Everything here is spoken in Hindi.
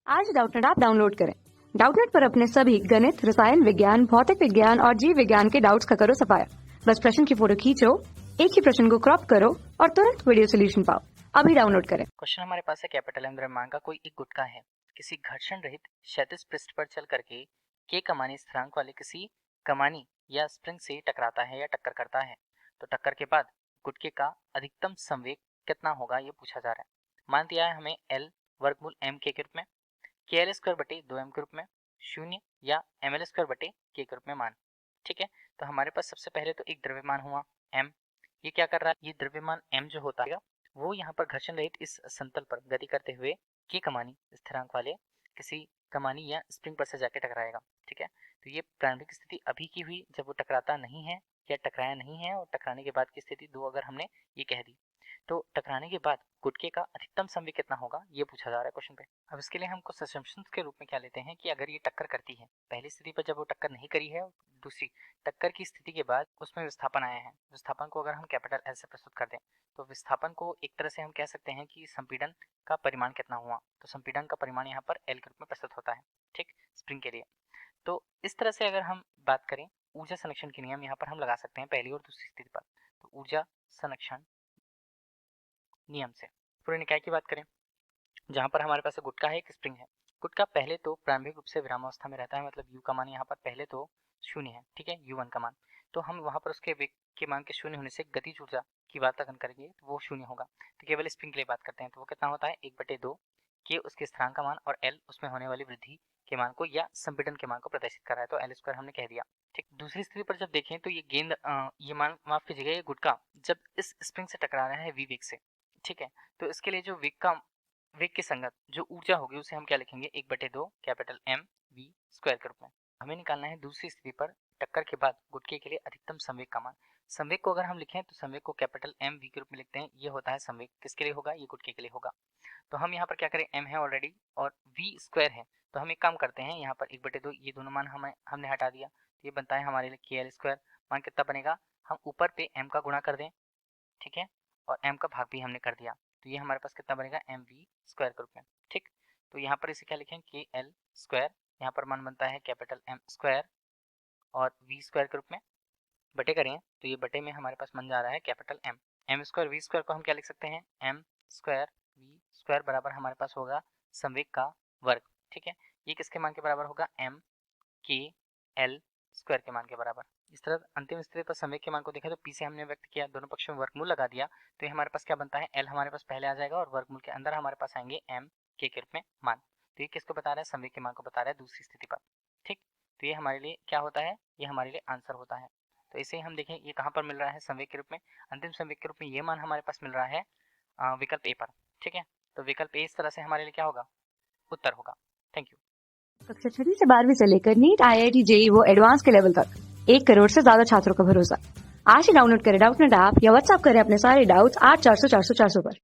आज डाउटनेट ऐप डाउनलोड करें। डाउटनेट पर अपने सभी गणित, रसायन विज्ञान, भौतिक विज्ञान और जीव विज्ञान के डाउट्स का करो सफाया। बस प्रश्न की फोटो खींचो, एक ही प्रश्न को क्रॉप करो और तुरंत वीडियो सोल्यूशन पाओ। अभी डाउनलोड करें। क्वेश्चन हमारे पास है कैपिटल एम द्रव्यमान का कोई एक गुटका है, किसी घर्षण रहित क्षैतिज पृष्ठ पर चल करके के कमानी स्थिरांक वाले किसी कमानी या स्प्रिंग से टकराता है या टक्कर करता है। तो टक्कर के बाद गुटके का अधिकतम संवेग कितना होगा ये पूछा जा रहा है। मान दिया है हमें एल वर्गमूल एम के रूप में, के एल स्क्वायर बटे 2m के रूप में, शून्य या एम एल स्क्वायर बटे के रूप में मान। ठीक है, तो हमारे पास सबसे पहले तो एक द्रव्यमान हुआ m। ये क्या कर रहा है, ये द्रव्यमान m जो होता है वो यहाँ पर घर्षण रहित इस समतल पर गति करते हुए के कमानी स्थिरांक वाले किसी कमानी या स्प्रिंग पर से जाके टकराएगा। ठीक है, तो ये प्रारंभिक स्थिति अभी की हुई जब वो टकराता नहीं है या टकराया नहीं है, और टकराने के बाद की स्थिति 2 अगर हमने ये कह दी, तो टकराने के बाद गुटके का अधिकतम संवेग कितना होगा ये पूछा जा रहा है क्वेश्चन पे। अब इसके लिए हम कुछ असम्पशंस के रूप में क्या लेते हैं कि अगर ये टक्कर करती है, पहली स्थिति पर जब वो टक्कर नहीं करी है, दूसरी टक्कर की स्थिति के बाद उसमें विस्थापन आया है, विस्थापन को अगर हम कैपिटल एल से प्रस्तुत कर दें तो विस्थापन को एक तरह से हम कह सकते हैं कि संपीड़न का परिमाण कितना हुआ। तो संपीड़न का परिमाण यहाँ पर एल के रूप में प्रस्तुत होता है, ठीक, स्प्रिंग के लिए। तो इस तरह से अगर हम बात करें ऊर्जा संरक्षण के नियम यहाँ पर हम लगा सकते हैं पहली और दूसरी स्थिति पर। तो ऊर्जा संरक्षण नियम से पूरे निकाय की बात करें, जहां पर हमारे पास गुटका है, एक स्प्रिंग है। गुटका पहले तो प्रारंभिक रूप से विरामावस्था में रहता है, मतलब u का मान यहाँ पर पहले तो शून्य है, ठीक है, u1 का मान। तो हम वहां पर उसके वेग के मान के शून्य होने से गतिज ऊर्जा की बात अगर करेंगे तो वो शून्य होगा। तो केवल स्प्रिंग के लिए बात करते हैं तो वो कितना होता है 1/2 के उसके स्थिरांक का मान और l उसमें होने वाली वृद्धि के मान को या संपीड़न के मान को प्रदर्शित कर रहा है, तो एल स्क्वायर हमने कह दिया। ठीक, दूसरी स्थिति पर जब देखें तो ये गेंद ये मान माफ कीजिएगा, ये गुटका जब इस स्प्रिंग से टकरा रहा है v वेग से, ठीक है, तो इसके लिए जो वेग के संगत जो ऊर्जा होगी उसे हम क्या लिखेंगे 1/2 कैपिटल एम वी स्क्वायर के रूप में। हमें निकालना है दूसरी स्थिति पर टक्कर के बाद गुटके के लिए अधिकतम संवेग का मान। संवेग को अगर हम लिखें तो संवेग को कैपिटल एम वी के रूप में लिखते हैं। ये होता है संवेग, किसके लिए होगा, ये गुटके के लिए होगा। तो हम यहाँ पर क्या करें, एम है ऑलरेडी और वी स्क्वायर है, तो हम एक काम करते हैं यहाँ पर 1/2 ये दोनों मान हमने हटा दिया, तो ये बनता है हमारे लिए के एल स्क्वायर। मान कितना बनेगा, हम ऊपर पे एम का गुणा कर दें, ठीक है, और m का भाग भी हमने कर दिया, तो ये हमारे पास कितना बनेगा एम वी स्क्वायर के रूप में। ठीक, तो यहाँ पर इसे क्या लिखें के एल स्क्वायर, यहाँ पर मान बनता है कैपिटल एम स्क्वायर और वी स्क्वायर के रूप में, बटे करें तो ये बटे में हमारे पास बन जा रहा है capital M square V square को हम क्या लिख सकते हैं एम स्क्वायर वी स्क्वायर बराबर हमारे पास होगा संवेग का वर्ग। ठीक है, ये किसके मान के बराबर होगा, एम के एल स्क्वायर के मान के बराबर। इस तरह अंतिम स्थिति पर संवेग के मान को देखा तो पी से हमने व्यक्त किया, दोनों पक्षों में वर्गमूल लगा दिया, तो ये हमारे पास क्या बनता है, एल हमारे पास पहले आ जाएगा और वर्गमूल के अंदर हमारे पास आएंगे एम के रूप में मान। तो ये किसको बता रहा है, संवेग के मान को बता रहा है दूसरी स्थिति पर। ठीक, तो ये हमारे लिए क्या होता है, ये हमारे लिए आंसर होता है। तो इसे हम देखें ये कहाँ पर मिल रहा है, संवेग के रूप में, अंतिम संवेग के रूप में ये मान हमारे पास मिल रहा है विकल्प ए पर। ठीक है, तो विकल्प ए इस तरह से हमारे लिए क्या होगा, उत्तर होगा। Thank you. कक्षा 6 से 12वीं से लेकर नीट, IIT, JEE वो एडवांस के लेवल तक 1 करोड़ से ज्यादा छात्रों का भरोसा। आज ही डाउनलोड करें डाउटनेट ऐप या व्हाट्सएप करें अपने सारे डाउट्स 8400 400 400 पर।